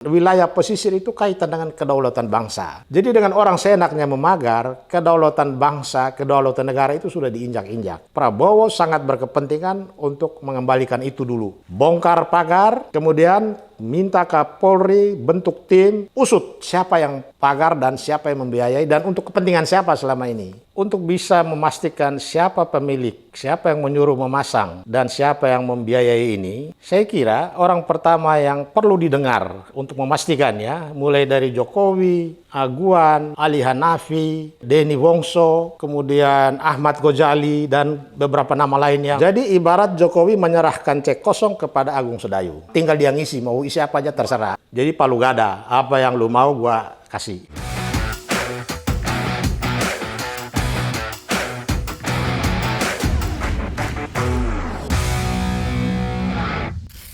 Wilayah pesisir itu kaitan dengan kedaulatan bangsa. Jadi dengan orang seenaknya memagar, kedaulatan bangsa, kedaulatan negara itu sudah diinjak-injak. Prabowo sangat berkepentingan untuk mengembalikan itu dulu. Bongkar pagar, kemudian minta Kapolri bentuk tim, usut siapa yang pagar dan siapa yang membiayai dan untuk kepentingan siapa selama ini. Untuk bisa memastikan siapa pemilik, siapa yang menyuruh memasang, dan siapa yang membiayai ini, saya kira orang pertama yang perlu didengar untuk memastikan ya, mulai dari Jokowi, Aguan, Ali Hanafi, Denny Wongso, kemudian Ahmad Ghazali, dan beberapa nama lainnya. Jadi ibarat Jokowi menyerahkan cek kosong kepada Agung Sedayu. Tinggal dia ngisi, mau isi apa aja terserah. Jadi palu gada, apa yang lu mau gua kasih.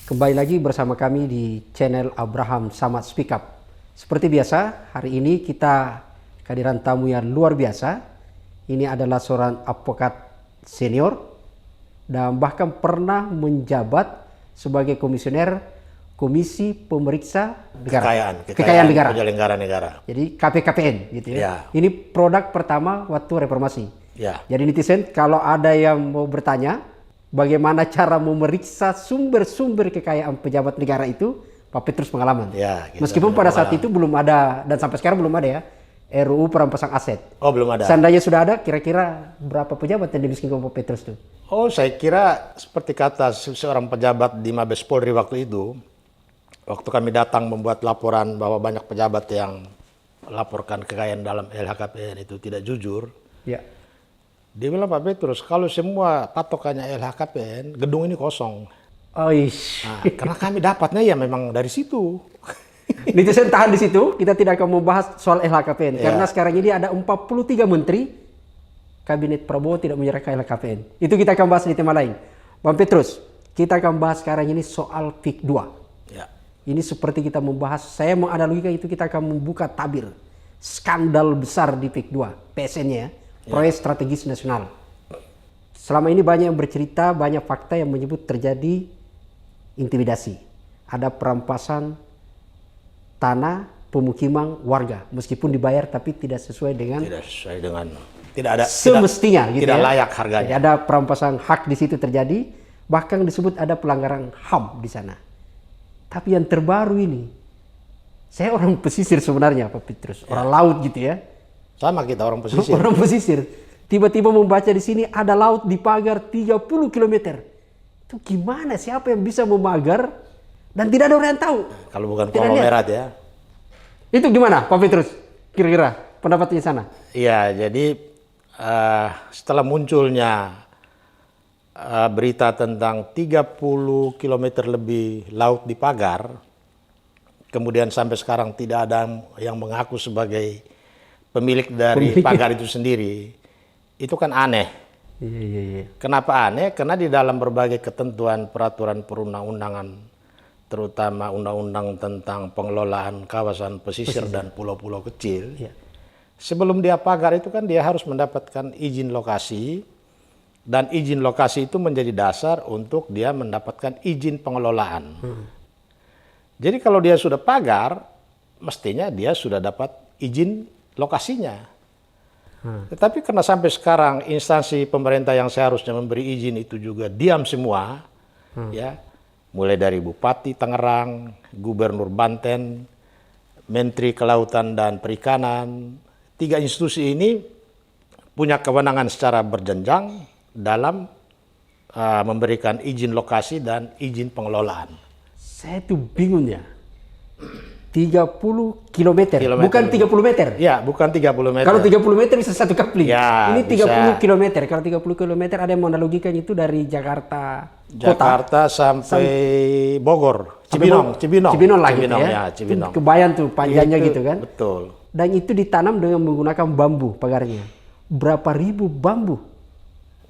Kembali lagi bersama kami di channel Abraham Samad Speak Up. Seperti biasa, hari ini kita kehadiran tamu yang luar biasa. Ini adalah seorang advokat senior dan bahkan pernah menjabat sebagai komisioner Komisi Pemeriksa Negara. Kekayaan Negara. Penyelenggara negara. Jadi KPKPN gitu ya. Ya. Ini produk pertama waktu reformasi. Ya. Jadi netizen kalau ada yang mau bertanya bagaimana cara memeriksa sumber-sumber kekayaan pejabat negara itu, Pak Petrus pengalaman. Ya, meskipun pada saat itu belum ada dan sampai sekarang belum ada ya RUU perampasan aset. Oh, belum ada. Seandainya sudah ada, kira-kira berapa pejabat yang dimiskinkan Pak Petrus tuh? Oh, saya kira seperti kata seorang pejabat di Mabes Polri waktu itu, waktu kami datang membuat laporan bahwa banyak pejabat yang melaporkan kekayaan dalam LHKPN itu tidak jujur. Ya. Dia bilang, Pak Petrus, kalau semua patokannya LHKPN, gedung ini kosong. Oh, Nah, karena kami dapatnya ya memang dari situ. netizen tahan di situ, kita tidak akan membahas soal LHKPN. Ya. Karena sekarang ini ada 43 menteri, Kabinet Prabowo tidak menyerahkan LHKPN. Itu kita akan bahas di tema lain. Bang Petrus, kita akan bahas sekarang ini soal PIK 2. Ya. Ini seperti kita membahas, saya menganalogikan itu kita akan membuka tabir. Skandal besar di PIK 2, PSN-nya ya. Proyek strategis nasional. Selama ini banyak yang bercerita, banyak fakta yang menyebut terjadi intimidasi. Ada perampasan tanah pemukiman warga, meskipun dibayar tapi tidak sesuai dengan Tidak ada semestinya, gitu tidak ya. layak harganya. Jadi ada perampasan hak di situ terjadi, bahkan disebut ada pelanggaran HAM di sana. Tapi yang terbaru ini, saya orang pesisir sebenarnya Pak Petrus, orang laut gitu ya. Sama kita orang pesisir. Orang pesisir. Tiba-tiba membaca di sini ada laut di pagar 30 km. Itu gimana? Siapa yang bisa memagar dan tidak ada orang yang tahu? Kalau bukan Tidak konglomerat ya. Itu gimana Pak Petrus? Kira-kira pendapatnya sana? Iya, jadi setelah munculnya berita tentang 30 km lebih laut di pagar, kemudian sampai sekarang tidak ada yang mengaku sebagai pemilik dari pagar itu sendiri, itu kan aneh. Iya. Kenapa aneh? Karena di dalam berbagai ketentuan peraturan perundang-undangan, terutama undang-undang tentang pengelolaan kawasan pesisir dan pulau-pulau kecil, sebelum dia pagar itu kan dia harus mendapatkan izin lokasi, dan izin lokasi itu menjadi dasar untuk dia mendapatkan izin pengelolaan. Jadi kalau dia sudah pagar, mestinya dia sudah dapat izin lokasinya. Tetapi karena sampai sekarang instansi pemerintah yang seharusnya memberi izin itu juga diam semua, ya, mulai dari Bupati Tangerang, Gubernur Banten, Menteri Kelautan dan Perikanan, 3 institusi ini punya kewenangan secara berjenjang dalam memberikan izin lokasi dan izin pengelolaan. Saya tuh bingung ya. 30 km, bukan 30 meter. Ya, bukan 30 meter. Kalau 30 meter bisa satu kapling. Ya, ini 30 bisa. km. Kalau 30 km ada yang menganalogikan itu dari Jakarta kota sampai Bogor, Cibinong lah gitu ya. Ya, Cibinong. Kebayang tuh panjangnya Itu, gitu kan. Betul. Dan itu ditanam dengan menggunakan bambu pagarnya. Berapa ribu bambu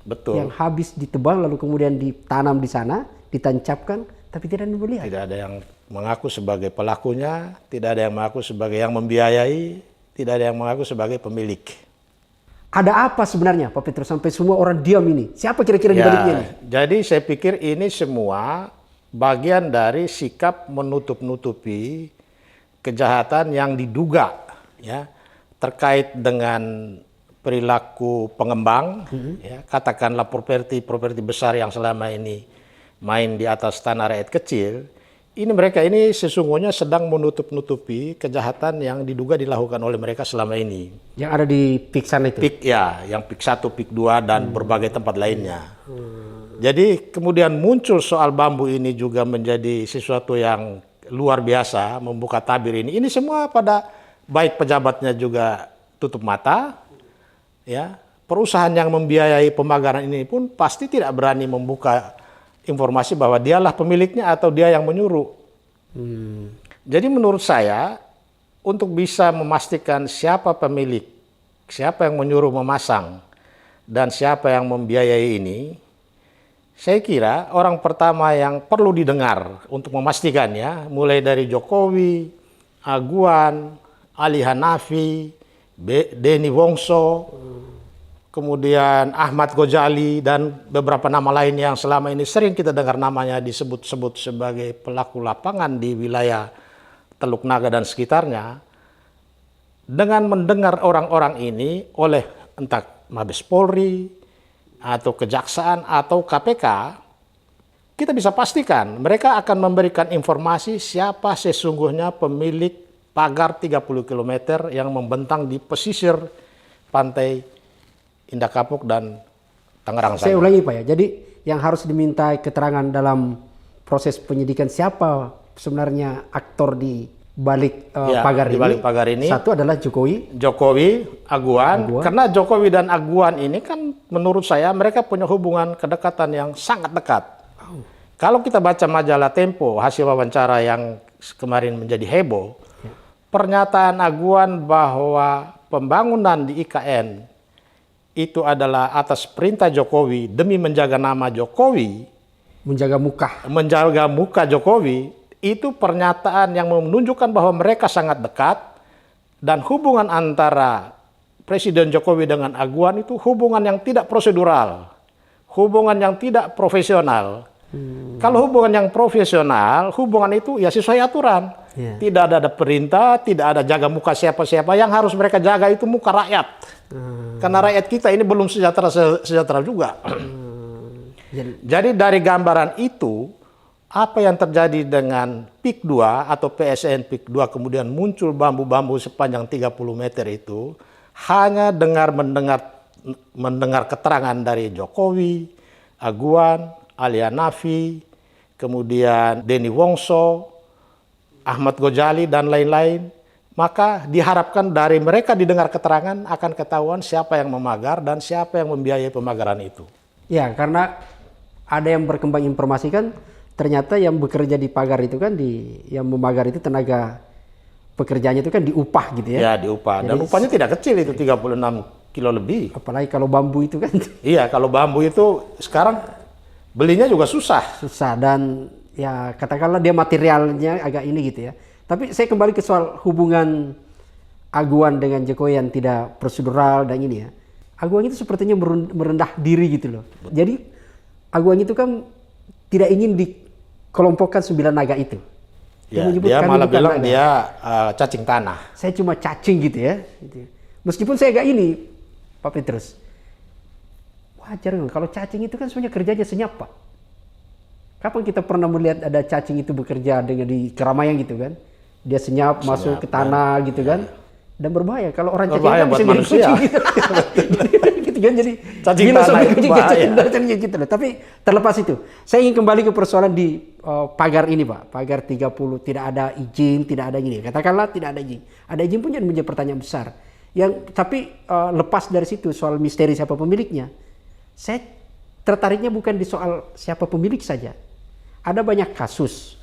Betul. yang habis ditebang lalu kemudian ditanam di sana, ditancapkan, tapi tidak dilihat. Tidak ada yang mengaku sebagai pelakunya, tidak ada yang mengaku sebagai yang membiayai, tidak ada yang mengaku sebagai pemilik. Ada apa sebenarnya Pak Petrus sampai semua orang diam ini? Siapa kira-kira di baliknya ini? Jadi saya pikir ini semua bagian dari sikap menutup-nutupi kejahatan yang diduga ya terkait dengan perilaku pengembang, ya, katakanlah properti besar yang selama ini main di atas tanah rakyat kecil. Ini mereka ini sesungguhnya sedang menutup-nutupi kejahatan yang diduga dilakukan oleh mereka selama ini. Yang ada di PIK sana itu? PIK ya, yang PIK 1, PIK 2 dan berbagai tempat lainnya. Jadi kemudian muncul soal bambu ini juga menjadi sesuatu yang luar biasa, membuka tabir ini. Ini semua pada baik pejabatnya juga tutup mata, ya. Perusahaan yang membiayai pemagaran ini pun pasti tidak berani membuka informasi bahwa dialah pemiliknya atau dia yang menyuruh. Jadi menurut saya untuk bisa memastikan siapa pemilik, siapa yang menyuruh memasang, dan siapa yang membiayai ini, saya kira orang pertama yang perlu didengar untuk memastikannya, mulai dari Jokowi, Aguan, Ali Hanafi, Denny Wongso, kemudian Ahmad Ghazali dan beberapa nama lain yang selama ini sering kita dengar namanya disebut-sebut sebagai pelaku lapangan di wilayah Teluk Naga dan sekitarnya. Dengan mendengar orang-orang ini oleh entah Mabes Polri atau Kejaksaan atau KPK, kita bisa pastikan mereka akan memberikan informasi siapa sesungguhnya pemilik pagar 30 km yang membentang di pesisir pantai Indah Kapuk dan Tangerang sana. Saya ulangi Pak ya, jadi yang harus diminta keterangan dalam proses penyidikan siapa sebenarnya aktor di balik pagar di balik pagar ini. Satu adalah Jokowi, Aguan. Karena Jokowi dan Aguan ini kan menurut saya mereka punya hubungan kedekatan yang sangat dekat. Kalau kita baca majalah Tempo, hasil wawancara yang kemarin menjadi heboh, pernyataan Aguan bahwa pembangunan di IKN itu adalah atas perintah Jokowi demi menjaga nama Jokowi, menjaga muka Jokowi, itu pernyataan yang menunjukkan bahwa mereka sangat dekat dan hubungan antara Presiden Jokowi dengan Aguan itu hubungan yang tidak prosedural, hubungan yang tidak profesional. Kalau hubungan yang profesional, hubungan itu ya sesuai aturan. Tidak ada perintah, tidak ada jaga muka siapa-siapa. Yang harus mereka jaga itu muka rakyat. Karena rakyat kita ini belum sejahtera juga. Jadi dari gambaran itu, apa yang terjadi dengan PIK 2 atau PSN PIK 2 kemudian muncul bambu-bambu sepanjang 30 meter itu, hanya mendengar keterangan dari Jokowi, Aguan, Ali Hanafi, kemudian Denny Wongso, Ahmad Ghazali dan lain-lain, maka diharapkan dari mereka didengar keterangan akan ketahuan siapa yang memagar dan siapa yang membiayai pemagaran itu. Ya, karena ada yang berkembang informasi kan ternyata yang bekerja di pagar itu kan yang memagar itu tenaga pekerjaannya itu kan diupah gitu ya. Ya, diupah. Dan upahnya tidak kecil itu 36 kilo lebih. Apalagi kalau bambu itu kan. Iya, kalau bambu itu sekarang belinya juga susah. Susah dan ya katakanlah dia materialnya agak ini gitu ya. Tapi saya kembali ke soal hubungan Aguan dengan Jokowi yang tidak prosedural dan ini ya. Aguan itu sepertinya merendah diri gitu loh. Jadi Aguan itu kan tidak ingin dikelompokkan 9 naga itu. Ya, dia malah bilang naga. Dia cacing tanah. Saya cuma cacing gitu ya. Meskipun saya agak ini, Pak Petrus. Wajar kan, kalau cacing itu kan sebenarnya kerjanya senyap Pak. Kapan kita pernah melihat ada cacing itu bekerja dengan di keramaian gitu kan? Dia senyap masuk ke tanah gitu kan? Dan berbahaya. Kalau orang cacing kan bisa jadi kucing gitu. Gitu kan, jadi cacing tanah itu bahaya. Gitu loh. Tapi terlepas itu, saya ingin kembali ke persoalan di pagar ini Pak. Pagar 30 tidak ada izin, tidak ada gini. Katakanlah tidak ada izin. Ada izin pun jadi menjadi pertanyaan besar. Tapi lepas dari situ soal misteri siapa pemiliknya. Saya tertariknya bukan di soal siapa pemilik saja. Ada banyak kasus.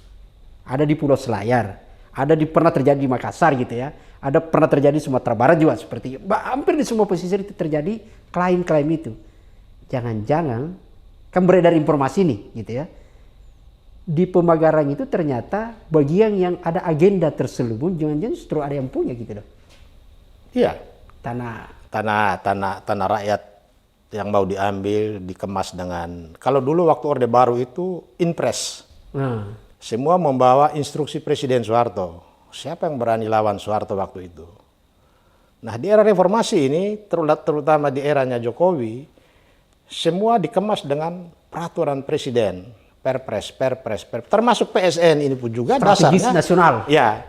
Ada di Pulau Selayar. Pernah terjadi di Makassar gitu ya. Ada pernah terjadi di Sumatera Barat juga seperti hampir di semua pesisir itu terjadi klaim-klaim itu. Jangan-jangan kan beredar informasi nih gitu ya. Di pemagaran itu ternyata bagian yang ada agenda terselubung, jangan-jangan justru ada yang punya gitu loh. Iya. Tanah rakyat yang mau diambil, dikemas dengan, kalau dulu waktu Orde Baru itu inpres. Semua membawa instruksi Presiden Soeharto. Siapa yang berani lawan Soeharto waktu itu? Nah, di era reformasi ini, terutama di eranya Jokowi, semua dikemas dengan peraturan presiden, perpres, termasuk PSN ini pun juga Strategis dasarnya. nasional. Ya,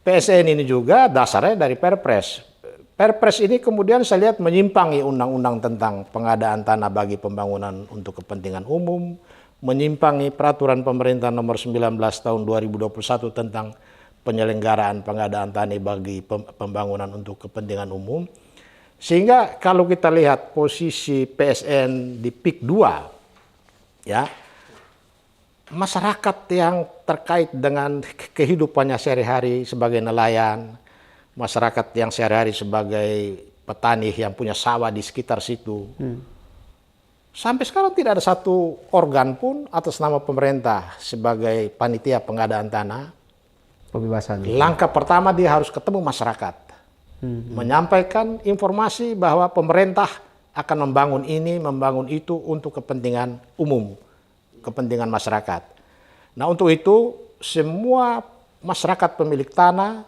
PSN ini juga dasarnya dari perpres. Perpres ini kemudian saya lihat menyimpangi undang-undang tentang pengadaan tanah bagi pembangunan untuk kepentingan umum, menyimpangi peraturan pemerintah nomor 19 tahun 2021 tentang penyelenggaraan pengadaan tanah bagi pembangunan untuk kepentingan umum. Sehingga kalau kita lihat posisi PSN di PIK 2, ya, masyarakat yang terkait dengan kehidupannya sehari-hari sebagai nelayan, masyarakat yang sehari-hari sebagai petani yang punya sawah di sekitar situ, sampai sekarang tidak ada satu organ pun atas nama pemerintah sebagai panitia pengadaan tanah. Pembebasan. Langkah pertama dia harus ketemu masyarakat, menyampaikan informasi bahwa pemerintah akan membangun ini, membangun itu untuk kepentingan umum, kepentingan masyarakat. Nah, untuk itu semua masyarakat pemilik tanah,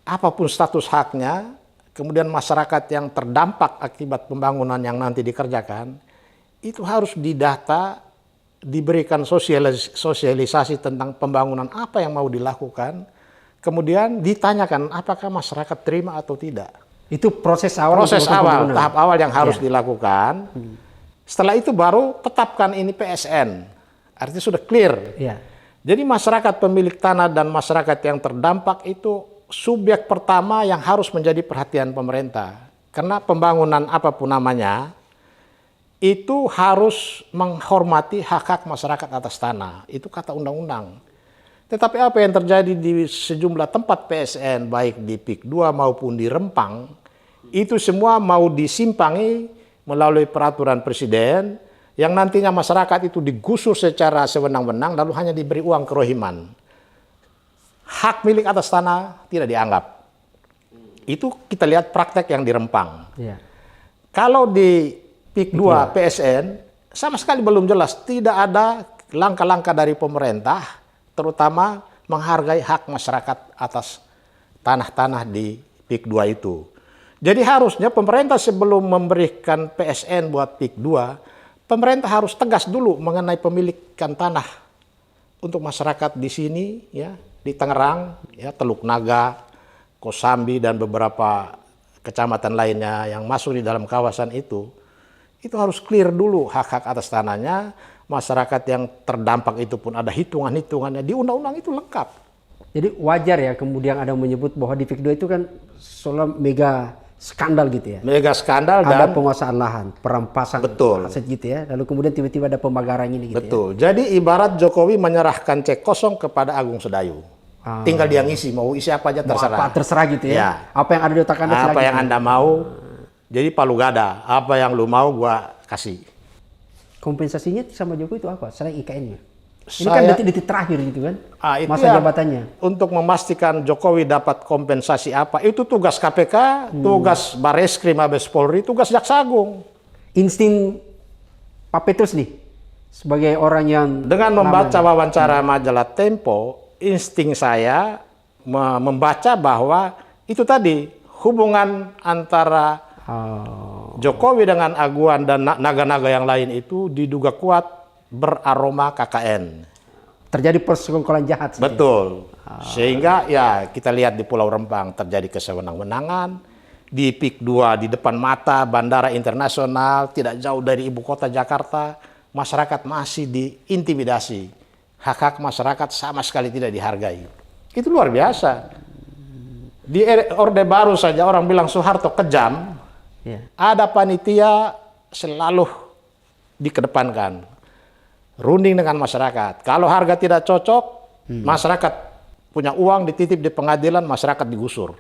apapun status haknya, kemudian masyarakat yang terdampak akibat pembangunan yang nanti dikerjakan, itu harus didata, diberikan sosialisasi tentang pembangunan apa yang mau dilakukan, kemudian ditanyakan apakah masyarakat terima atau tidak. Itu proses awal. Tahap awal yang harus dilakukan. Setelah itu baru tetapkan ini PSN, artinya sudah clear. Ya. Jadi masyarakat pemilik tanah dan masyarakat yang terdampak itu subjek pertama yang harus menjadi perhatian pemerintah. Karena pembangunan apapun namanya, itu harus menghormati hak-hak masyarakat atas tanah. Itu kata undang-undang. Tetapi apa yang terjadi di sejumlah tempat PSN, baik di PIK 2 maupun di Rempang, itu semua mau disimpangi melalui peraturan presiden, yang nantinya masyarakat itu digusur secara sewenang-wenang, lalu hanya diberi uang kerohiman. Hak milik atas tanah tidak dianggap. Itu kita lihat praktek yang di Rempang. Ya. Kalau di PIK 2 PSN sama sekali belum jelas, tidak ada langkah-langkah dari pemerintah terutama menghargai hak masyarakat atas tanah-tanah di PIK 2 itu. Jadi harusnya pemerintah sebelum memberikan PSN buat PIK 2, pemerintah harus tegas dulu mengenai pemilikan tanah untuk masyarakat di sini, ya, di Tangerang, ya, Teluk Naga, Kosambi dan beberapa kecamatan lainnya yang masuk di dalam kawasan itu harus clear dulu hak-hak atas tanahnya. Masyarakat yang terdampak itu pun ada hitungan-hitungannya, di undang-undang itu lengkap. Jadi wajar ya kemudian ada menyebut bahwa di PIK 2 itu kan soal mega skandal gitu ya. Mega skandal ada dan penguasaan lahan, perampasan aset gitu ya. Lalu kemudian tiba-tiba ada pembakaran ini gitu. Betul. Ya. Jadi ibarat Jokowi menyerahkan cek kosong kepada Agung Sedayu. Tinggal dia ngisi, mau isi apa aja terserah. Apa terserah gitu ya. Ya. Apa yang ada di otak Anda apa yang Anda mau. Jadi palu gada, apa yang lu mau gua kasih. Kompensasinya sama Jokowi itu apa? Selain IKN-nya. Ini kan detik-detik terakhir gitu kan, itu masa ya, jabatannya. Untuk memastikan Jokowi dapat kompensasi apa, itu tugas KPK, tugas Bareskrim Mabes Polri, tugas Jaksa Agung. Insting Pak Petrus nih, sebagai orang yang... Dengan membaca wawancara majalah Tempo, insting saya membaca bahwa itu tadi, hubungan antara Jokowi dengan Aguan dan naga-naga yang lain itu diduga kuat beraroma KKN. Terjadi persekongkolan jahat. Betul. Sehingga ya kita lihat di Pulau Rempang terjadi kesewenang-wenangan. Di PIK 2 di depan mata bandara internasional tidak jauh dari ibu kota Jakarta, masyarakat masih diintimidasi. Hak-hak masyarakat sama sekali tidak dihargai. Itu luar biasa. Di Orde Baru saja orang bilang Soeharto kejam. Ada panitia selalu dikedepankan, runding dengan masyarakat. Kalau harga tidak cocok, masyarakat punya uang dititip di pengadilan, masyarakat digusur.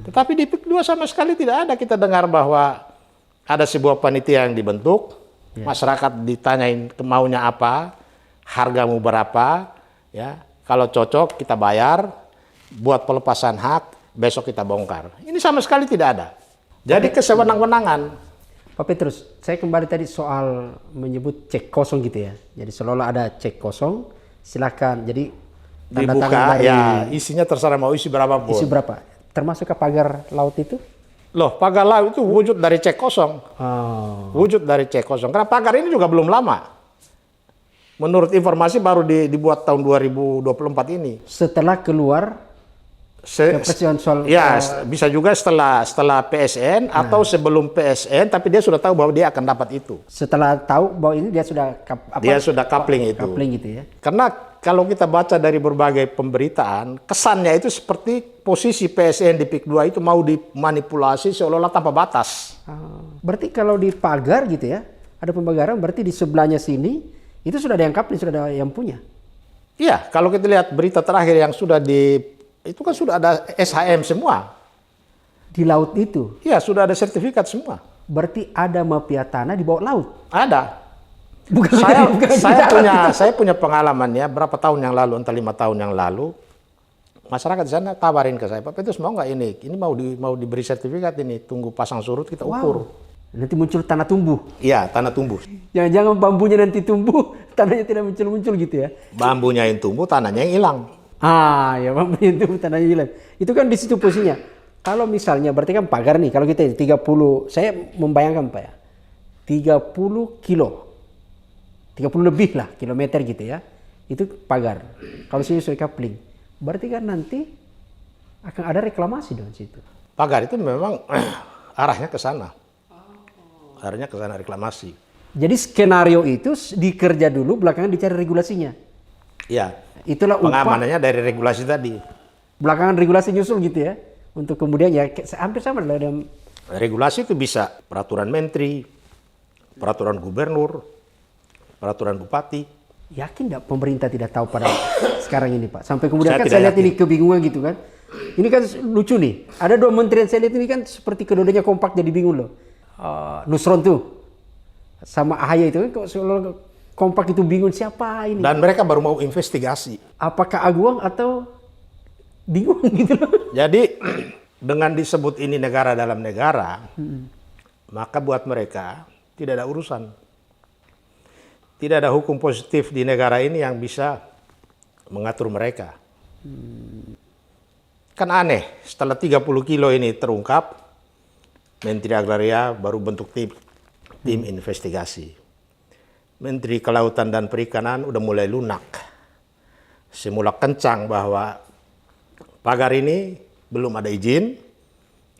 Tetapi di PIK 2 sama sekali tidak ada kita dengar bahwa ada sebuah panitia yang dibentuk, masyarakat ditanyain maunya apa, hargamu berapa, ya. Kalau cocok kita bayar, buat pelepasan hak, besok kita bongkar. Ini sama sekali tidak ada. Jadi kesewenang-wenangan. Pak Petrus, saya kembali tadi soal menyebut cek kosong gitu ya. Jadi seolah-olah ada cek kosong, silakan. Jadi Tanda tangan dibuka, dari ya isinya terserah mau isi berapapun. isi berapa? Termasuk ke pagar laut itu? Loh, pagar laut itu wujud dari cek kosong. Oh. Wujud dari cek kosong. Karena pagar ini juga belum lama. Menurut informasi baru dibuat tahun 2024 ini. Setelah keluar kepercayaan soal Ya, bisa juga setelah PSN atau sebelum PSN, tapi dia sudah tahu bahwa dia akan dapat itu. setelah tahu bahwa ini dia sudah Dia sudah coupling itu. coupling gitu ya. Karena kalau kita baca dari berbagai pemberitaan, kesannya itu seperti posisi PSN di PIK 2 itu mau dimanipulasi seolah-olah tanpa batas. Berarti kalau di pagar gitu ya, ada pembagaran berarti di sebelahnya sini itu sudah ada yang coupling, sudah ada yang punya. Iya, kalau kita lihat berita terakhir yang sudah itu kan sudah ada SHM semua. Di laut itu. Iya, sudah ada sertifikat semua. Berarti ada mafia tanah di bawah laut. Ada. Bukan Saya punya pengalaman ya, berapa tahun yang lalu, entah 5 tahun yang lalu, masyarakat di sana kabarin ke saya, Pak Petrus mau nggak ini mau diberi sertifikat ini, tunggu pasang surut kita ukur. Nanti muncul tanah tumbuh. Iya, tanah tumbuh. Jangan-jangan bambunya nanti tumbuh, tanahnya tidak muncul-muncul gitu ya. Bambunya yang tumbuh, tanahnya yang hilang. Ya bambunya tumbuh, tanahnya hilang. Itu kan di situ posisinya. Kalau misalnya berarti kan pagar nih, kalau kita 30, saya membayangkan Pak ya, 30 kilo. 30 lebih lah kilometer gitu ya. Itu pagar. Kalau sini sudah coupling. Berarti kan nanti akan ada reklamasi dong situ. Pagar itu memang arahnya ke sana. Arahnya ke sana reklamasi. Jadi skenario itu dikerja dulu, belakangan dicari regulasinya. Iya. Itulah pengamanannya dari regulasi tadi. Belakangan regulasi nyusul gitu ya. Untuk kemudian ya hampir sama dalam regulasi itu bisa peraturan menteri, peraturan gubernur, peraturan bupati. Yakin enggak pemerintah tidak tahu pada sekarang ini Pak? Sampai kemudian saya lihat yakin. ini kebingungan gitu kan. Ini kan lucu nih. Ada 2 menteri yang saya lihat ini kan seperti kedua-duanya kompak jadi bingung loh. Nusron tuh sama Ahaye itu kan kok kompak itu bingung siapa ini. Dan mereka baru mau investigasi. Apakah aguang atau bingung gitu loh. Jadi dengan disebut ini negara dalam negara, maka buat mereka tidak ada urusan. Tidak ada hukum positif di negara ini yang bisa mengatur mereka. Kan aneh, setelah 30 kilo ini terungkap, Menteri Agraria baru bentuk tim investigasi. Menteri Kelautan dan Perikanan udah mulai lunak. Semula kencang bahwa pagar ini belum ada izin,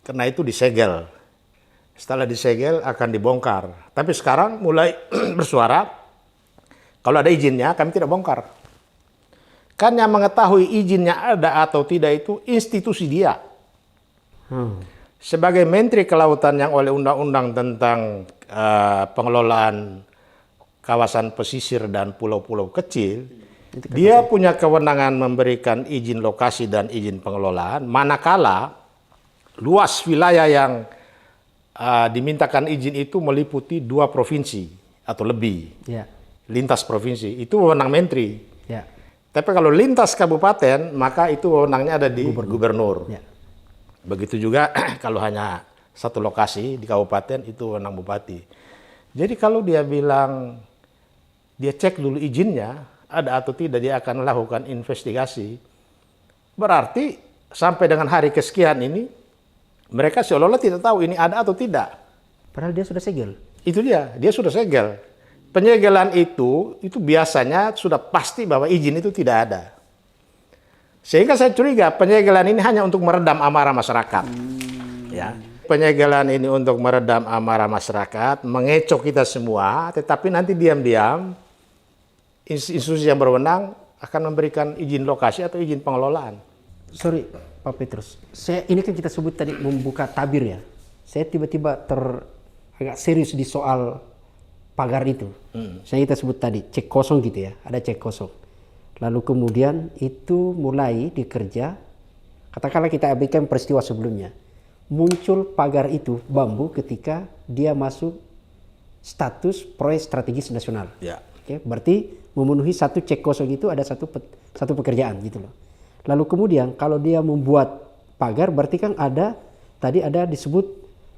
karena itu disegel. Setelah disegel akan dibongkar. Tapi sekarang mulai bersuara, kalau ada izinnya kami tidak bongkar. Kan yang mengetahui izinnya ada atau tidak itu institusi dia. Sebagai Menteri Kelautan yang oleh undang-undang tentang pengelolaan kawasan pesisir dan pulau-pulau kecil, dia punya kewenangan memberikan izin lokasi dan izin pengelolaan, manakala luas wilayah yang dimintakan izin itu meliputi 2 provinsi atau lebih. Ya. Lintas provinsi, itu wewenang menteri. Ya. Tapi kalau lintas kabupaten, maka itu wewenangnya ada di gubernur. Ya. Begitu juga kalau hanya satu lokasi di kabupaten, itu wewenang bupati. Jadi kalau dia bilang, dia cek dulu izinnya, ada atau tidak, dia akan melakukan investigasi. Berarti sampai dengan hari kesekian ini, mereka seolah-olah tidak tahu ini ada atau tidak. Padahal dia sudah segel. Itu dia sudah segel. Penyegelan itu biasanya sudah pasti bahwa izin itu tidak ada. Sehingga saya curiga penyegelan ini hanya untuk meredam amarah masyarakat. Ya. Penyegelan ini untuk meredam amarah masyarakat, mengecoh kita semua, tetapi nanti diam-diam institusi yang berwenang akan memberikan izin lokasi atau izin pengelolaan. Sorry Pak Petrus, ini kan kita sebut tadi membuka tabir ya. Saya tiba-tiba agak serius di soal pagar itu. Saya kita sebut tadi cek kosong gitu ya, ada cek kosong. Lalu kemudian itu mulai dikerja, katakanlah kita abaikan peristiwa sebelumnya. Muncul pagar itu bambu ketika dia masuk status proyek strategis nasional. Ya. Oke, berarti memenuhi satu cek kosong itu ada satu pekerjaan gitu loh. Lalu kemudian kalau dia membuat pagar berarti kan tadi ada disebut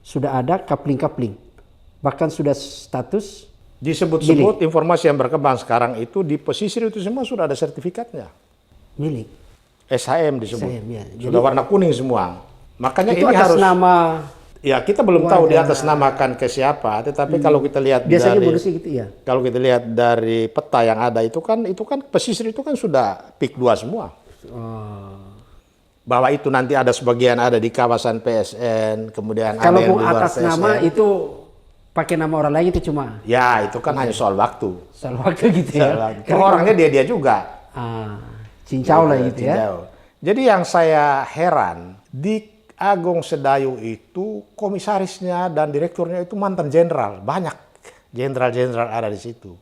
sudah ada coupling. Bahkan sudah status disebut-sebut informasi yang berkembang sekarang itu di pesisir itu semua sudah ada sertifikatnya. Milik. SHM disebut. SHM, ya. Sudah warna kuning semua. Makanya Itu ini atas harus nama ya kita belum tahu di atas namakan ke siapa, tetapi kalau kita lihat biasanya dari bonusnya gitu ya. kalau kita lihat dari peta yang ada itu kan pesisir itu kan sudah PIK 2 semua. Oh. Bahwa itu nanti ada sebagian ada di kawasan PSN, kemudian ada Kalau yang di luar atas PSN. nama itu pakai nama orang lain itu cuma Ya, itu kan hanya soal waktu. soal waktu gitu ya. Orangnya dia juga. Cincau lah gitu ya. Cincau. Jadi yang saya heran di Agung Sedayu itu komisarisnya dan direkturnya itu mantan jenderal, banyak jenderal-jenderal ada di situ.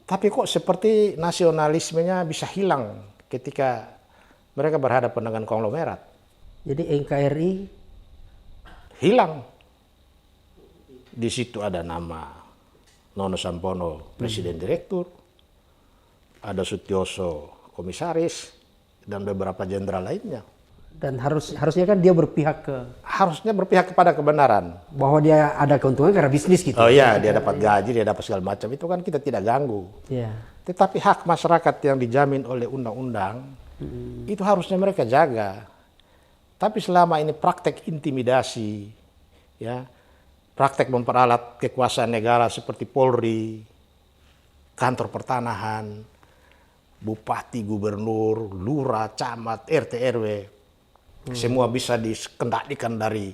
Tapi kok seperti nasionalismenya bisa hilang ketika mereka berhadapan dengan konglomerat. Jadi NKRI Hilang. Di situ ada nama Nono Sampono, presiden direktur, ada Sutioso, komisaris, dan beberapa jenderal lainnya. dan harusnya kan dia berpihak ke Harusnya berpihak kepada kebenaran. bahwa dia ada keuntungan karena bisnis gitu. Oh iya, dia dapat gaji, dia dapat segala macam. Itu kan kita tidak ganggu. Iya. Tetapi hak masyarakat yang dijamin oleh undang-undang, itu harusnya mereka jaga. Tapi selama ini praktek intimidasi, ya, praktek memperalat kekuasaan negara seperti Polri, kantor pertanahan, bupati, gubernur, lurah, camat, RT, RW, semua bisa dikendalikan dari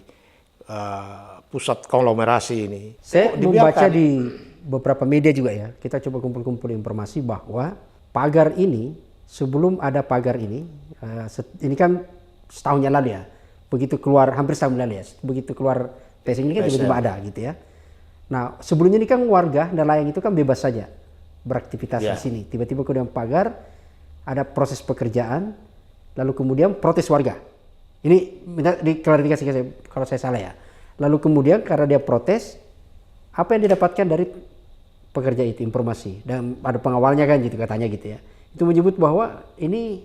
pusat konglomerasi ini. Saya Kok membaca dibiarkan? di beberapa media juga ya, kita coba kumpul-kumpul informasi bahwa pagar ini, sebelum ada pagar ini kan setahun yang lalu ya, begitu keluar, hampir setahun lalu ya, begitu keluar PSN ini kan tiba-tiba ada gitu ya. Nah sebelumnya ini kan warga nelayan itu kan bebas saja beraktivitas di sini, tiba-tiba kemudian pagar, ada proses pekerjaan, lalu kemudian protes warga. Ini minta diklarifikasi kalau saya salah ya. Lalu kemudian karena dia protes, apa yang didapatkan dari pekerja itu informasi, dan ada pengawalnya kan gitu katanya gitu ya. Itu menyebut bahwa ini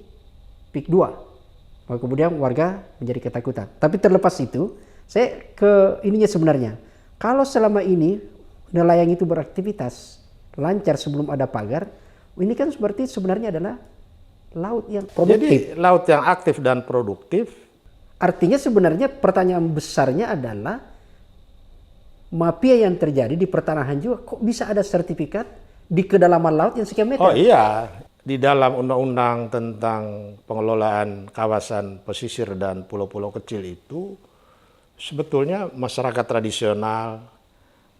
PIK 2. Lalu kemudian warga menjadi ketakutan. Tapi terlepas itu, saya ke ininya sebenarnya. Kalau selama ini nelayan itu beraktivitas lancar sebelum ada pagar, ini kan seperti sebenarnya adalah laut yang produktif. Jadi laut yang aktif dan produktif. Artinya sebenarnya pertanyaan besarnya adalah mafia yang terjadi di pertanahan juga kok bisa ada sertifikat di kedalaman laut yang sekian meter? Oh iya, di dalam undang-undang tentang pengelolaan kawasan pesisir dan pulau-pulau kecil itu sebetulnya masyarakat tradisional,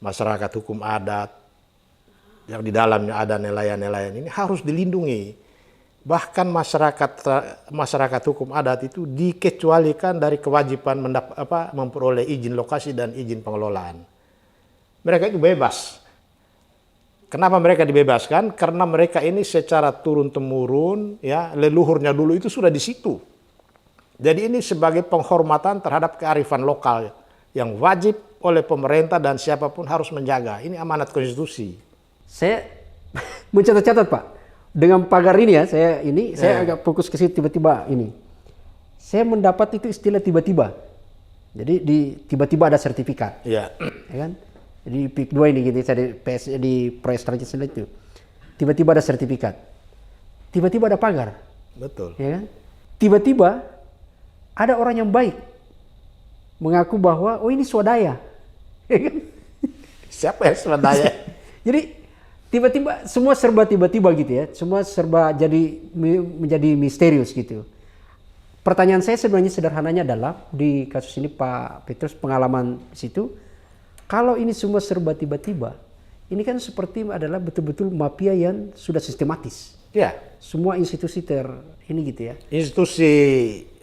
masyarakat hukum adat yang di dalamnya ada nelayan-nelayan ini harus dilindungi. Bahkan masyarakat hukum adat itu dikecualikan dari kewajiban memperoleh izin lokasi dan izin pengelolaan. Mereka itu bebas. Kenapa mereka dibebaskan? Karena mereka ini secara turun-temurun, ya, leluhurnya dulu itu sudah di situ. Jadi ini sebagai penghormatan terhadap kearifan lokal yang wajib oleh pemerintah dan siapapun harus menjaga. Ini amanat konstitusi. Saya mencatat-catat Pak. Dengan pagar ini ya, saya agak fokus ke situ tiba-tiba ini. Saya mendapat itu istilah tiba-tiba. Jadi tiba-tiba ada sertifikat. Iya. Ya kan? Jadi PIK 2 ini gitu, di proyek strategis itu. Tiba-tiba ada sertifikat. Tiba-tiba ada pagar. Betul. Ya kan? Tiba-tiba ada orang yang baik mengaku bahwa ini swadaya. Ya kan? Siapa yang swadaya? Jadi tiba-tiba semua serba tiba-tiba gitu ya, semua serba menjadi misterius gitu. Pertanyaan saya sebenarnya sederhananya adalah di kasus ini Pak Petrus pengalaman di situ, kalau ini semua serba tiba-tiba, ini kan seperti adalah betul-betul mafia yang sudah sistematis. Ya. Semua institusi ini gitu ya. Institusi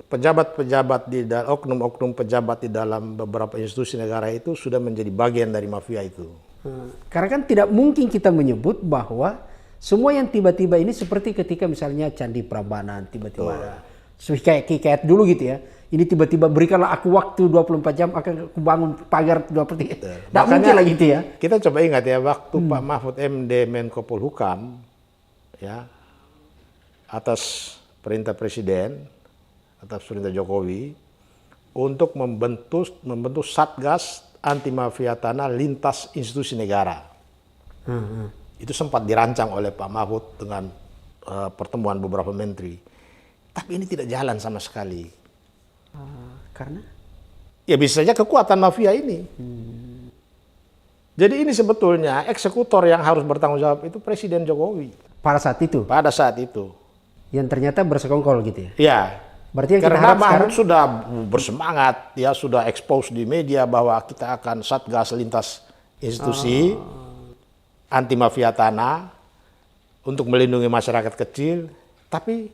pejabat-pejabat oknum-oknum pejabat di dalam beberapa institusi negara itu sudah menjadi bagian dari mafia itu. Karena kan tidak mungkin kita menyebut bahwa semua yang tiba-tiba ini seperti ketika misalnya Candi Prambanan tiba-tiba ada. Kayak dulu gitu ya. Ini tiba-tiba berikanlah aku waktu 24 jam akan aku bangun pagar 23. Tidak mungkin lah gitu ya. Kita coba ingat ya waktu Pak Mahfud MD Menko Polhukam ya atas perintah Presiden, atas perintah Jokowi untuk membentuk Satgas anti mafia tanah lintas institusi negara. Itu sempat dirancang oleh Pak Mahfud dengan pertemuan beberapa menteri. Tapi ini tidak jalan sama sekali. Karena? Ya bisa saja kekuatan mafia ini. Jadi ini sebetulnya eksekutor yang harus bertanggung jawab itu Presiden Jokowi. Pada saat itu? Pada saat itu. Yang ternyata bersekongkol gitu ya? Ya. Berarti yang kita Karena harap Mahfud sekarang sudah bersemangat, ya sudah expose di media bahwa kita akan satgas lintas institusi anti mafia tanah untuk melindungi masyarakat kecil, tapi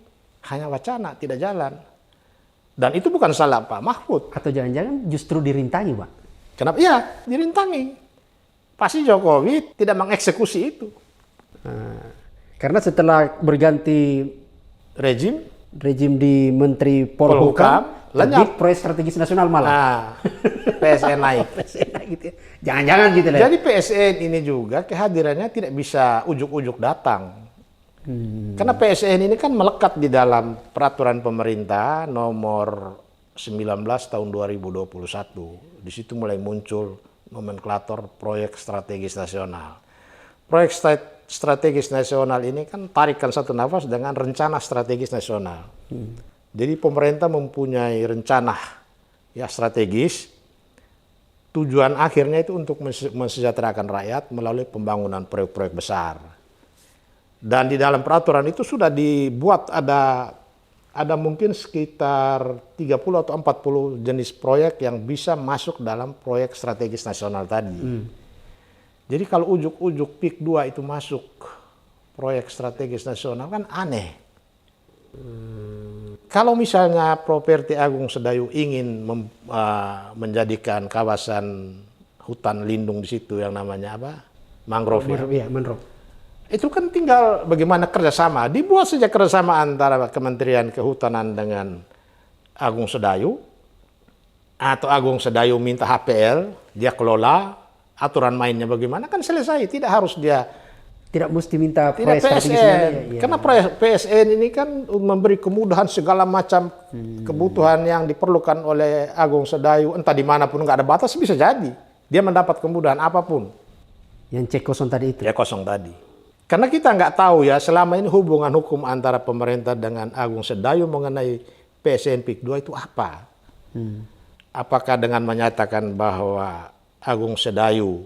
hanya wacana, tidak jalan. Dan itu bukan salah Pak Mahfud. atau jangan-jangan justru dirintangi, Pak? Kenapa? Ya, dirintangi. Pasti Jokowi tidak mengeksekusi itu. Karena setelah berganti Rejim di Menteri Polhukam, Polhukam, lenyap. terbit proyek strategis nasional malah. Nah, PSN naik. gitu ya. Jangan-jangan gitu lah. Jadi PSN ini juga kehadirannya tidak bisa ujuk-ujuk datang. Karena PSN ini kan melekat di dalam peraturan pemerintah nomor 19 tahun 2021. Di situ mulai muncul nomenklatur proyek strategis nasional. Proyek strategis nasional ini kan tarikan satu nafas dengan rencana strategis nasional. Jadi pemerintah mempunyai rencana ya strategis. Tujuan akhirnya itu untuk mensejahterakan rakyat melalui pembangunan proyek-proyek besar. Dan di dalam peraturan itu sudah dibuat ada mungkin sekitar 30 atau 40 jenis proyek yang bisa masuk dalam proyek strategis nasional tadi. Jadi kalau ujuk-ujuk PIK 2 itu masuk proyek strategis nasional kan aneh. Kalau misalnya Properti Agung Sedayu ingin menjadikan kawasan hutan lindung di situ yang namanya apa? Mangrove. Mangrove. Itu kan tinggal bagaimana kerjasama. Dibuat saja kerjasama antara Kementerian Kehutanan dengan Agung Sedayu. Atau Agung Sedayu minta HPL, dia kelola, aturan mainnya bagaimana, kan selesai. Tidak harus dia... Tidak mesti minta Tidak proyek strategis. PSN. Karena PSN ini kan memberi kemudahan segala macam kebutuhan yang diperlukan oleh Agung Sedayu. Entah dimanapun nggak ada batas, bisa jadi. Dia mendapat kemudahan apapun. Yang cek kosong tadi itu. Ya kosong tadi. Karena kita nggak tahu ya selama ini hubungan hukum antara pemerintah dengan Agung Sedayu mengenai PSN PIK 2 itu apa? Apakah dengan menyatakan bahwa Agung Sedayu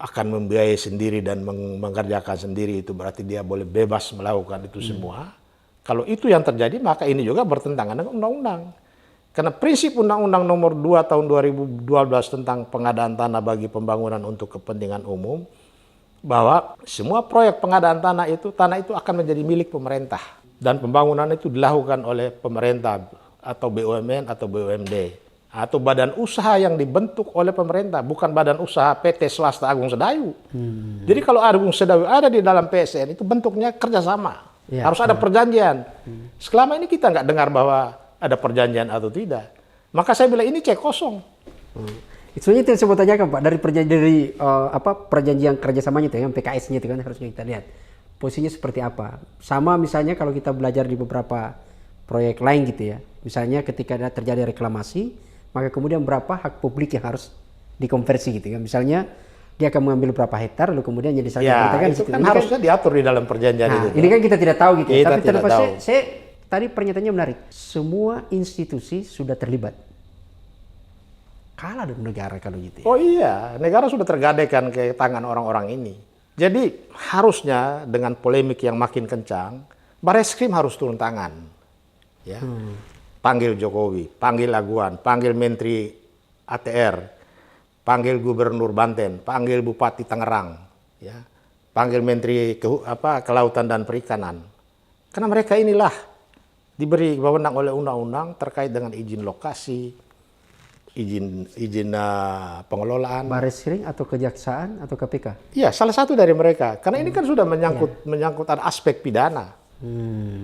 akan membiayai sendiri dan mengerjakan sendiri itu berarti dia boleh bebas melakukan itu semua? Kalau itu yang terjadi maka ini juga bertentangan dengan undang-undang. Karena prinsip Undang-Undang Nomor 2 Tahun 2012 tentang pengadaan tanah bagi pembangunan untuk kepentingan umum, bahwa semua proyek pengadaan tanah itu akan menjadi milik pemerintah dan pembangunan itu dilakukan oleh pemerintah atau BUMN atau BUMD atau badan usaha yang dibentuk oleh pemerintah, bukan badan usaha PT swasta Agung Sedayu. Jadi kalau Agung Sedayu ada di dalam PSN itu bentuknya kerjasama, harus ada perjanjian. Selama ini kita nggak dengar bahwa ada perjanjian atau tidak, maka saya bilang ini cek kosong. Sebenarnya itu yang saya mau tanyakan Pak, dari perjanjian kerjasamanya itu yang PKS-nya itu kan harusnya kita lihat posisinya seperti apa. Sama misalnya kalau kita belajar di beberapa proyek lain gitu ya, misalnya ketika ada terjadi reklamasi, maka kemudian berapa hak publik yang harus dikonversi gitu kan. Misalnya dia akan mengambil berapa hektar, lalu kemudian jadi Ya, itu kan harusnya diatur di dalam perjanjian itu. Ini kan kita tidak tahu gitu ya. Kita Tapi tidak tahu. saya tadi pernyataannya menarik. Semua institusi sudah terlibat. Kalah dong negara kalau gitu ya. Oh iya, negara sudah tergadaikan ke tangan orang-orang ini. Jadi harusnya dengan polemik yang makin kencang, Barreskrim harus turun tangan. Ya. Panggil Jokowi, panggil Aguan, panggil Menteri ATR, panggil Gubernur Banten, panggil Bupati Tangerang, ya. Panggil Menteri Kelautan dan Perikanan. Karena mereka inilah diberi wewenang oleh undang-undang terkait dengan izin lokasi, izin pengelolaan. Barreskrim atau Kejaksaan atau KPK? Iya, salah satu dari mereka. Karena ini kan sudah menyangkut ada aspek pidana.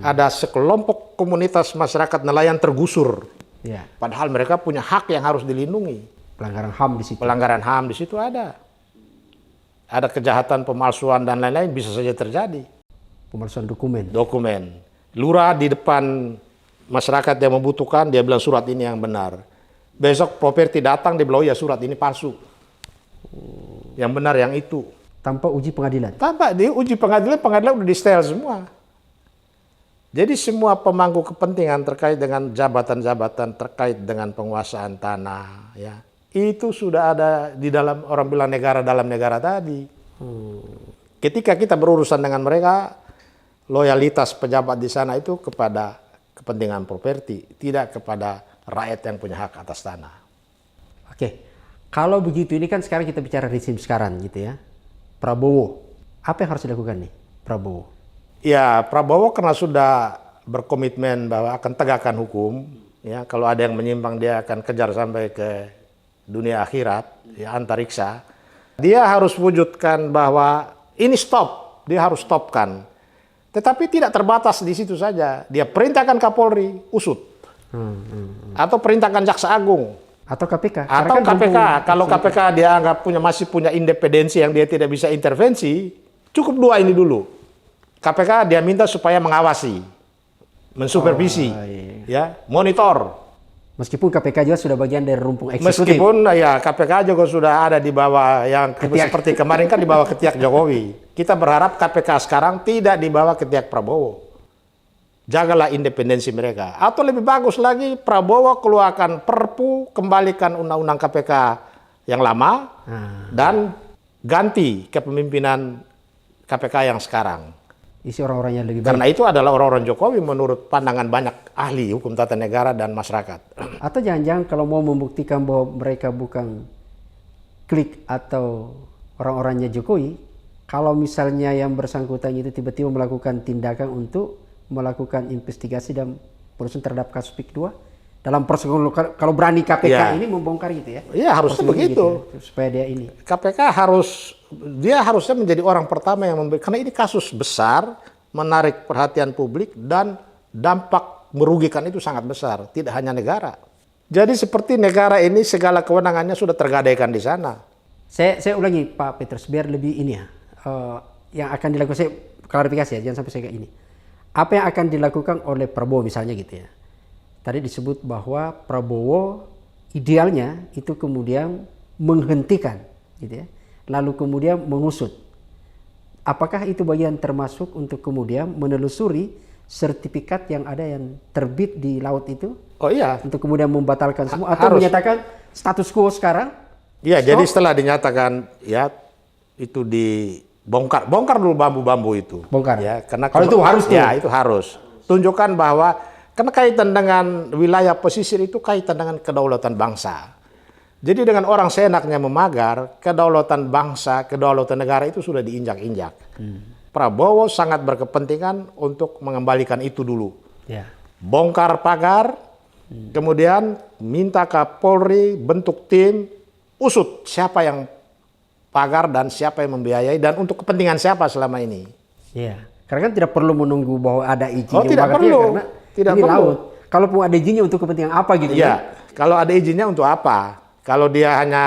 Ada sekelompok komunitas masyarakat nelayan tergusur. Ya. Padahal mereka punya hak yang harus dilindungi. Pelanggaran HAM di situ. Pelanggaran HAM di situ ada. Ada kejahatan pemalsuan dan lain-lain bisa saja terjadi. Pemalsuan dokumen. Dokumen. Lurah di depan masyarakat yang membutuhkan, dia bilang surat ini yang benar. Besok properti datang, dia bilang, oh ya surat ini palsu. Yang benar yang itu. Tanpa uji pengadilan. Tanpa di uji pengadilan udah di setel semua. Jadi semua pemangku kepentingan terkait dengan jabatan-jabatan terkait dengan penguasaan tanah, ya, itu sudah ada di dalam, orang bilang negara dalam negara tadi. Ketika kita berurusan dengan mereka, loyalitas pejabat di sana itu kepada kepentingan properti, tidak kepada rakyat yang punya hak atas tanah. Oke, kalau begitu ini kan sekarang kita bicara rezim sekarang gitu ya. Prabowo, apa yang harus dilakukan nih Prabowo? Ya, Prabowo karena sudah berkomitmen bahwa akan tegakkan hukum, ya, kalau ada yang menyimpang dia akan kejar sampai ke dunia akhirat, ya, antariksa. Dia harus wujudkan bahwa ini stop, dia harus stopkan. Tetapi tidak terbatas di situ saja. Dia perintahkan Kapolri usut, atau perintahkan Jaksa Agung, Atau KPK. atau KPK. Kalau KPK dia anggap masih punya independensi yang dia tidak bisa intervensi, cukup dua ini dulu. KPK dia minta supaya mengawasi, mensupervisi, ya, monitor. Meskipun KPK juga sudah bagian dari rumpun eksekutif. Meskipun ya KPK juga sudah ada di bawah yang seperti kemarin kan di bawah ketiak Jokowi. Kita berharap KPK sekarang tidak di bawah ketiak Prabowo. Jagalah independensi mereka. Atau lebih bagus lagi, Prabowo keluarkan Perpu, kembalikan undang-undang KPK yang lama, dan ganti kepemimpinan KPK yang sekarang. Isi orang-orangnya lebih baik. Karena itu adalah orang-orang Jokowi menurut pandangan banyak ahli hukum tata negara dan masyarakat. Atau jangan-jangan kalau mau membuktikan bahwa mereka bukan klik atau orang-orangnya Jokowi, kalau misalnya yang bersangkutan itu tiba-tiba melakukan tindakan untuk melakukan investigasi dan perusahaan terhadap kasus PIK 2, dalam proses kalau berani KPK ini membongkar gitu ya? Iya, harusnya begitu. Gitu, supaya dia ini. KPK harusnya menjadi orang pertama yang karena ini kasus besar, menarik perhatian publik dan dampak merugikan itu sangat besar, tidak hanya negara. Jadi seperti negara ini segala kewenangannya sudah tergadaikan di sana. Saya ulangi Pak Petrus biar lebih ini ya, yang akan dilakukan, saya klarifikasi ya, jangan sampai saya kayak ini. Apa yang akan dilakukan oleh Prabowo misalnya gitu ya. Tadi disebut bahwa Prabowo idealnya itu kemudian menghentikan gitu ya. Lalu kemudian mengusut. Apakah itu bagian termasuk untuk kemudian menelusuri sertifikat yang ada yang terbit di laut itu? Oh iya. Untuk kemudian membatalkan semua atau menyatakan status quo sekarang? Iya, jadi setelah dinyatakan ya itu bongkar dulu bambu-bambu itu. Bongkar. Ya, karena kalau itu harus ya, itu harus. Tunjukkan bahwa karena kaitan dengan wilayah pesisir itu kaitan dengan kedaulatan bangsa. Jadi dengan orang seenaknya memagar, kedaulatan bangsa, kedaulatan negara itu sudah diinjak-injak. Prabowo sangat berkepentingan untuk mengembalikan itu dulu. Ya. Bongkar pagar, kemudian minta Kapolri bentuk tim, usut siapa yang pagar dan siapa yang membiayai dan untuk kepentingan siapa selama ini. Iya. Karena kan tidak perlu menunggu bahwa ada izinnya. Oh, tidak perlu. Karena tidak ini perlu. laut. Kalaupun ada izinnya untuk kepentingan apa gitu ya? Ya. Kalau ada izinnya untuk apa? Kalau dia hanya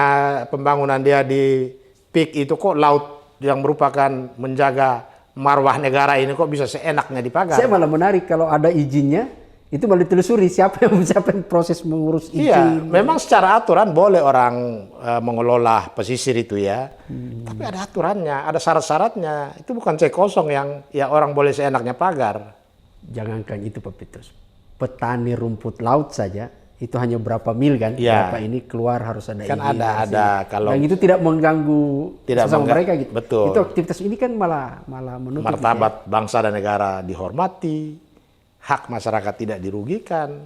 pembangunan dia di PIK itu kok laut yang merupakan menjaga marwah negara ini kok bisa seenaknya dipagar? Saya malah menarik kalau ada izinnya itu malah ditelusuri siapa yang proses mengurus izin. Iya, memang secara aturan boleh orang mengelola pesisir itu ya. Tapi ada aturannya, ada syarat-syaratnya. Itu bukan cek kosong yang ya orang boleh seenaknya pagar. Jangankan itu Pak Petrus. Petani rumput laut saja itu hanya berapa mil kan? Ya. Berapa ini keluar harus ada kan izin. ada kalau dan itu tidak mengganggu sesama mereka gitu. Betul. Itu aktivitas ini kan malah menutup martabat bangsa dan negara dihormati, hak masyarakat tidak dirugikan.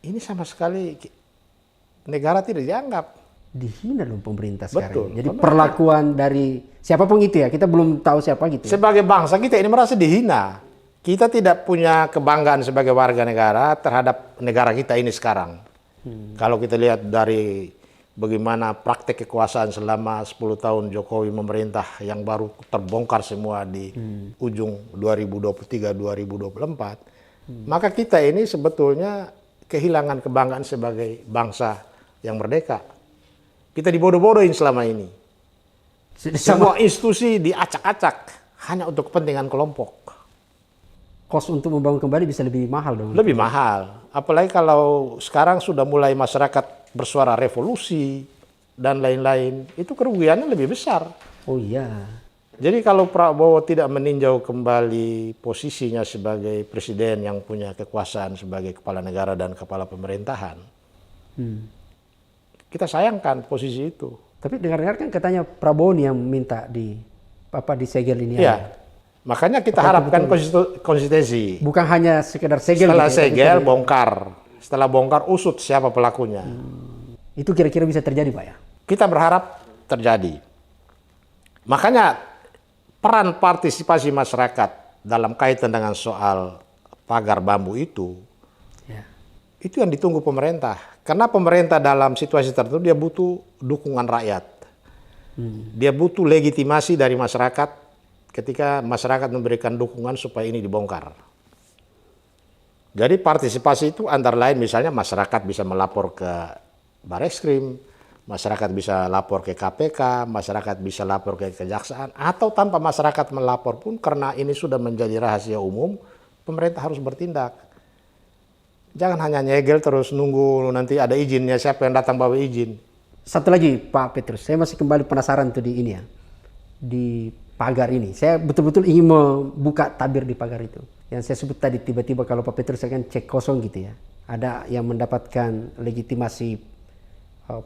Ini sama sekali negara tidak dianggap. Dihina loh pemerintah Betul. sekarang. Jadi perlakuan dari siapapun itu ya, kita belum tahu siapa gitu. Sebagai bangsa kita ini merasa dihina. Kita tidak punya kebanggaan sebagai warga negara terhadap negara kita ini sekarang. Kalau kita lihat dari bagaimana praktek kekuasaan selama 10 tahun Jokowi memerintah yang baru terbongkar semua di ujung 2023-2024, maka kita ini sebetulnya kehilangan kebanggaan sebagai bangsa yang merdeka. Kita dibodoh-bodohin selama ini. Semua institusi diacak-acak hanya untuk kepentingan kelompok. Kos untuk membangun kembali bisa lebih mahal dong. Lebih mahal. Apalagi kalau sekarang sudah mulai masyarakat bersuara revolusi dan lain-lain. Itu kerugiannya lebih besar. Oh iya. Jadi kalau Prabowo tidak meninjau kembali posisinya sebagai presiden yang punya kekuasaan sebagai kepala negara dan kepala pemerintahan, kita sayangkan posisi itu. Tapi dengar-dengar kan katanya Prabowo nih yang minta disegel ini. Iya. Makanya kita harapkan konsistensi. Bukan hanya sekedar segel. Setelah gitu, segel, bongkar. Setelah bongkar, usut siapa pelakunya. Itu kira-kira bisa terjadi, Pak ya? Kita berharap terjadi. Makanya peran partisipasi masyarakat dalam kaitan dengan soal pagar bambu itu yang ditunggu pemerintah. Karena pemerintah dalam situasi tertentu dia butuh dukungan rakyat. Dia butuh legitimasi dari masyarakat ketika masyarakat memberikan dukungan supaya ini dibongkar. Jadi partisipasi itu antara lain misalnya masyarakat bisa melapor ke Bareskrim, masyarakat bisa lapor ke KPK, masyarakat bisa lapor ke kejaksaan, atau tanpa masyarakat melapor pun karena ini sudah menjadi rahasia umum, pemerintah harus bertindak. Jangan hanya nyegel terus nunggu nanti ada izinnya, siapa yang datang bawa izin. Satu lagi Pak Petrus, saya masih kembali penasaran tuh di ini ya, di pagar ini. Saya betul-betul ingin membuka tabir di pagar itu. Yang saya sebut tadi tiba-tiba kalau Pak Petrus akan cek kosong gitu ya. Ada yang mendapatkan legitimasi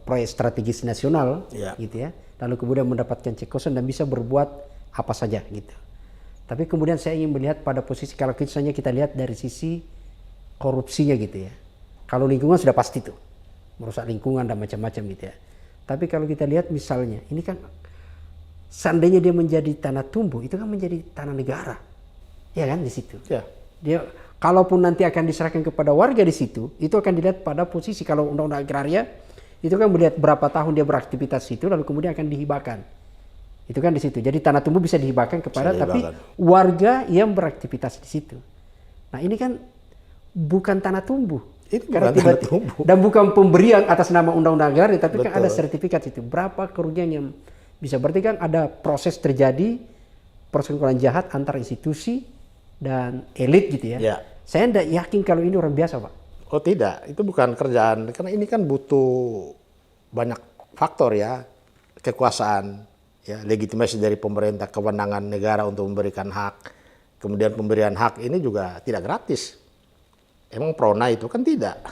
proyek strategis nasional gitu ya. Lalu kemudian mendapatkan cek kosong dan bisa berbuat apa saja gitu. Tapi kemudian saya ingin melihat pada posisi kalau misalnya kita lihat dari sisi korupsinya gitu ya. Kalau lingkungan sudah pasti tuh. Merusak lingkungan dan macam-macam gitu ya. Tapi kalau kita lihat misalnya, ini kan seandainya dia menjadi tanah tumbuh, itu kan menjadi tanah negara. Ya kan di situ. Ya. Dia kalaupun nanti akan diserahkan kepada warga di situ, itu akan dilihat pada posisi kalau undang-undang agraria itu kan melihat berapa tahun dia beraktivitas situ lalu kemudian akan dihibahkan. Itu kan di situ. Jadi tanah tumbuh bisa dihibahkan kepada tapi warga yang beraktivitas di situ. Nah, ini kan bukan tanah tumbuh. Itu bukan tanah tumbuh. Dan bukan pemberian atas nama undang-undang agraria, tapi kan ada sertifikat itu. Berapa kerugian yang bisa. Berarti kan ada proses terjadi persekongkolan jahat antar institusi dan elit gitu ya. Saya tidak yakin kalau ini orang biasa, Pak. Oh tidak, itu bukan kerjaan. Karena ini kan butuh banyak faktor ya. Kekuasaan, ya, legitimasi dari pemerintah, kewenangan negara untuk memberikan hak. Kemudian pemberian hak ini juga tidak gratis. Emang Prona itu kan tidak.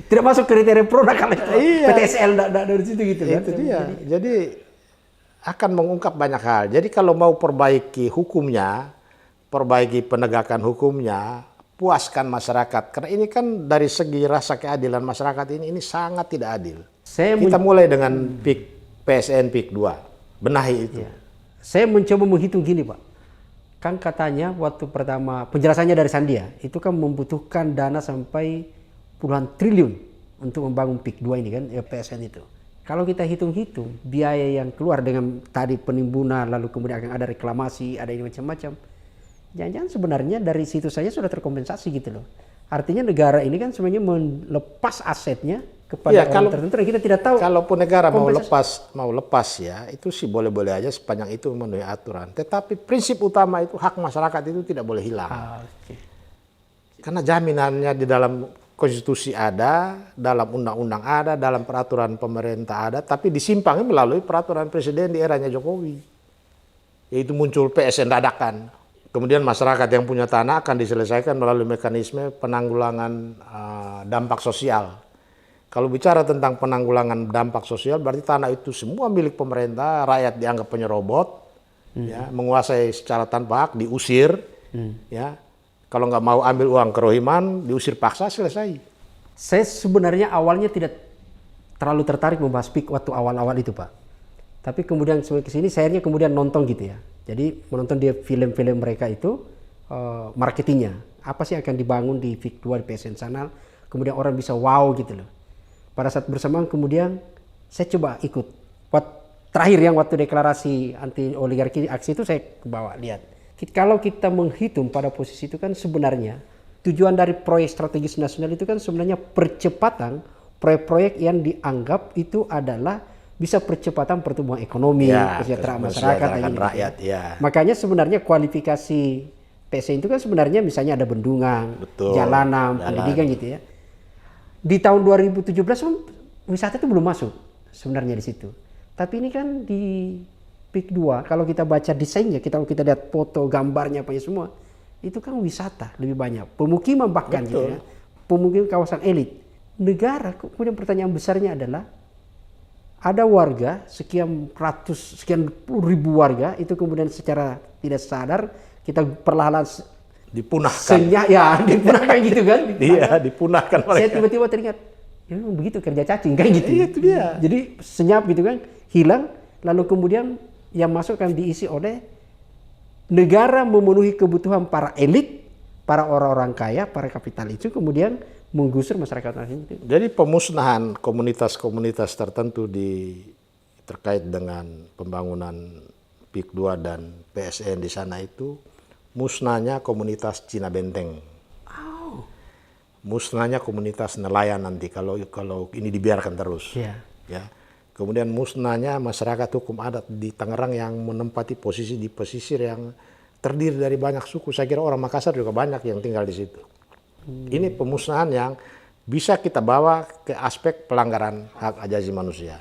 Tidak masuk kriteria Prona kalau PTSL dari situ gitu kan. Itu dia. Jadi akan mengungkap banyak hal. Jadi kalau mau perbaiki hukumnya, perbaiki penegakan hukumnya, puaskan masyarakat. Karena ini kan dari segi rasa keadilan masyarakat ini sangat tidak adil. Kita mulai dengan PSN PIK 2. Benahi itu. Ya. Saya mencoba menghitung gini, Pak. Kan katanya waktu pertama penjelasannya dari Sandia itu kan membutuhkan dana sampai puluhan triliun untuk membangun PIK 2 ini kan ya PSN itu. Kalau kita hitung-hitung biaya yang keluar dengan tadi penimbunan lalu kemudian akan ada reklamasi, ada ini macam-macam. Jangan-jangan sebenarnya dari situ saja sudah terkompensasi gitu loh. Artinya negara ini kan sebenarnya melepas asetnya kepada orang tertentu dan kita tidak tahu. Kalaupun negara mau lepas ya, itu sih boleh-boleh aja sepanjang itu memenuhi aturan. Tetapi prinsip utama itu hak masyarakat itu tidak boleh hilang. Karena jaminannya di dalam konstitusi ada, dalam undang-undang ada, dalam peraturan pemerintah ada, tapi disimpangnya melalui peraturan presiden di eranya Jokowi. Yaitu muncul PSN dadakan. Kemudian masyarakat yang punya tanah akan diselesaikan melalui mekanisme penanggulangan dampak sosial. Kalau bicara tentang penanggulangan dampak sosial, berarti tanah itu semua milik pemerintah, rakyat dianggap penyerobot, ya, menguasai secara tanpa hak, diusir, ya. Kalau nggak mau ambil uang kerohiman, diusir paksa, selesai. Saya sebenarnya awalnya tidak terlalu tertarik membahas PIK waktu awal-awal itu, Pak. Tapi kemudian ke sini, saya akhirnya kemudian nonton gitu ya. Jadi menonton dia film-film mereka itu, marketingnya. Apa sih akan dibangun di PIK 2 di PSN sana, kemudian orang bisa wow gitu loh. Pada saat bersamaan kemudian saya coba ikut. Terakhir yang waktu deklarasi anti oligarki aksi itu saya bawa lihat. Kalau kita menghitung pada posisi itu kan sebenarnya tujuan dari proyek strategis nasional itu kan sebenarnya percepatan proyek-proyek yang dianggap itu adalah bisa percepatan pertumbuhan ekonomi, kesejahteraan masyarakat dan rakyat. Ya. Makanya sebenarnya kualifikasi PSN itu kan sebenarnya misalnya ada bendungan, jalanan, pendidikan gitu ya. Di tahun 2017 wisata itu belum masuk sebenarnya di situ. Tapi ini kan PIK 2 kalau kita baca desainnya, kalau kita lihat foto, gambarnya apa ya semua, itu kan wisata lebih banyak, pemukiman bahkan gitu ya, pemukiman kawasan elit. Negara, kemudian pertanyaan besarnya adalah ada warga sekian ratus, sekian puluh ribu warga itu kemudian secara tidak sadar kita perlahan dipunahkan. Dipunahkan gitu kan? Iya, dipunahkan mereka. Saya tiba-tiba teringat, ya memang begitu kerja cacing kayak gitu. Iya, itu dia. Jadi senyap gitu kan, hilang, lalu kemudian yang masuk kan diisi oleh negara memenuhi kebutuhan para elit, para orang-orang kaya, para kapital itu kemudian menggusur masyarakat itu. Jadi pemusnahan komunitas-komunitas tertentu terkait dengan pembangunan PIK 2 dan PSN di sana itu musnahnya komunitas Cina Benteng. Musnahnya komunitas nelayan nanti kalau ini dibiarkan terus. Ya. Kemudian musnahnya masyarakat hukum adat di Tangerang yang menempati posisi di pesisir yang terdiri dari banyak suku. Saya kira orang Makassar juga banyak yang tinggal di situ. Ini pemusnahan yang bisa kita bawa ke aspek pelanggaran hak asasi manusia.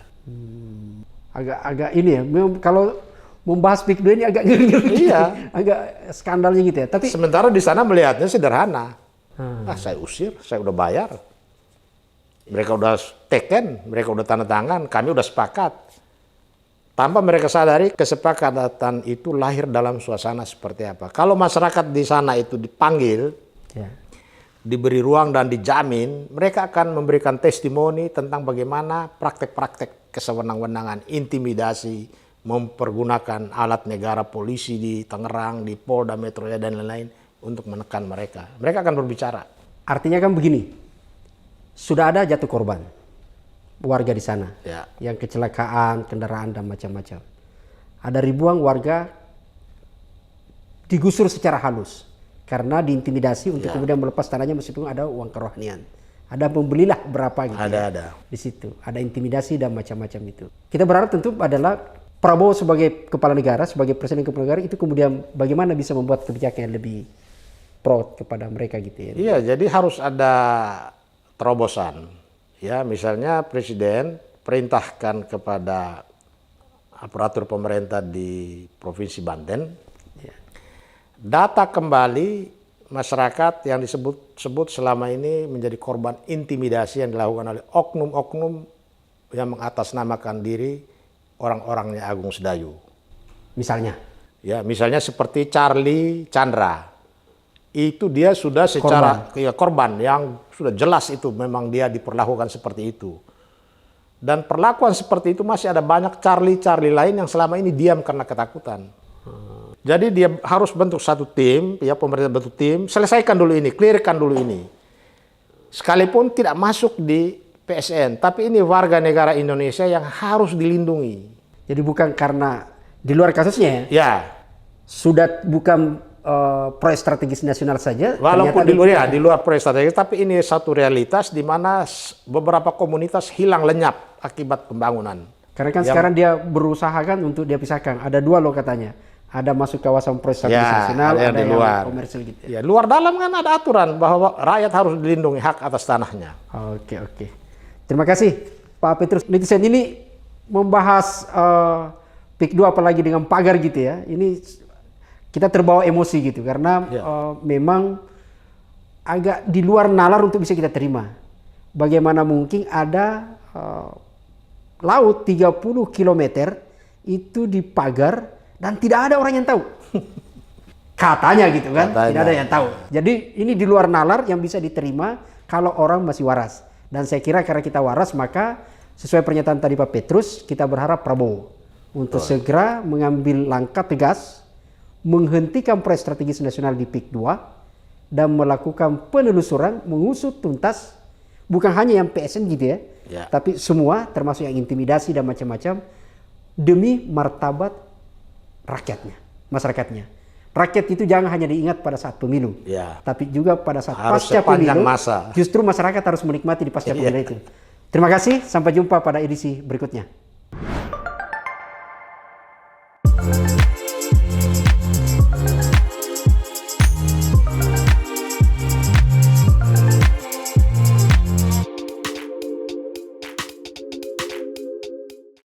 Agak ini ya, kalau membahas PIK 2 ini agak ngeri-ngeri. Iya. Agak skandalnya gitu ya. Tapi sementara di sana melihatnya sederhana. Saya usir, saya udah bayar. Mereka udah teken, mereka udah tanda tangan, kami udah sepakat. Tanpa mereka sadari kesepakatan itu lahir dalam suasana seperti apa. Kalau masyarakat di sana itu dipanggil, diberi ruang dan dijamin, mereka akan memberikan testimoni tentang bagaimana praktek-praktek kesewenang-wenangan, intimidasi, mempergunakan alat negara, polisi di Tangerang, di Polda Metro Jaya dan lain-lain untuk menekan mereka. Mereka akan berbicara. Artinya kan begini. Sudah ada jatuh korban warga di sana yang kecelakaan kendaraan dan macam-macam. Ada ribuan warga digusur secara halus karena diintimidasi untuk kemudian melepas tanahnya meskipun ada uang kerohanian. Ada pembelilah berapa gitu. Ada. Di situ ada intimidasi dan macam-macam itu. Kita berharap tentu adalah Prabowo sebagai kepala negara, sebagai presiden kepala negara itu kemudian bagaimana bisa membuat kebijakan yang lebih pro kepada mereka gitu ya. Iya, jadi harus ada terobosan. Ya, misalnya presiden perintahkan kepada aparatur pemerintah di Provinsi Banten data kembali masyarakat yang disebut selama ini menjadi korban intimidasi yang dilakukan oleh oknum-oknum yang mengatasnamakan diri orang-orangnya Agung Sedayu. Misalnya? Ya, misalnya seperti Charlie Chandra. Itu dia sudah secara korban yang sudah jelas itu memang dia diperlakukan seperti itu. Dan perlakuan seperti itu masih ada banyak Charlie lain yang selama ini diam karena ketakutan. Jadi dia harus bentuk satu tim, ya pemerintah bentuk tim, selesaikan dulu ini, clearkan dulu ini. Sekalipun tidak masuk di PSN, tapi ini warga negara Indonesia yang harus dilindungi. Jadi bukan karena di luar kasusnya ya? Sudah bukan proyek strategis nasional saja. Walaupun di luar proyek strategis, tapi ini satu realitas di mana beberapa komunitas hilang lenyap akibat pembangunan. Karena kan sekarang dia berusaha kan untuk dia pisahkan. Ada dua loh katanya. Ada masuk kawasan proyek strategis nasional, ada yang komersil gitu. Ya, luar dalam kan ada aturan bahwa rakyat harus dilindungi hak atas tanahnya. Oke. Terima kasih Pak Petrus. Netizen ini membahas PIK 2 apalagi dengan pagar gitu ya. Ini kita terbawa emosi gitu karena memang agak di luar nalar untuk bisa kita terima. Bagaimana mungkin ada laut 30 km itu dipagar dan tidak ada orang yang tahu. Katanya gitu kan, tidak ada yang tahu. Jadi ini di luar nalar yang bisa diterima kalau orang masih waras. Dan saya kira karena kita waras maka sesuai pernyataan tadi Pak Petrus, kita berharap Prabowo untuk segera mengambil langkah tegas menghentikan proyek strategis nasional di PIK 2 dan melakukan penelusuran, mengusut tuntas bukan hanya yang PSN gitu ya, tapi semua termasuk yang intimidasi dan macam-macam demi martabat rakyatnya, masyarakatnya. Rakyat itu jangan hanya diingat pada saat pemilu, tapi juga pada saat pasca pemilu. Justru masyarakat harus menikmati di pasca pemilu itu. Terima kasih, sampai jumpa pada edisi berikutnya.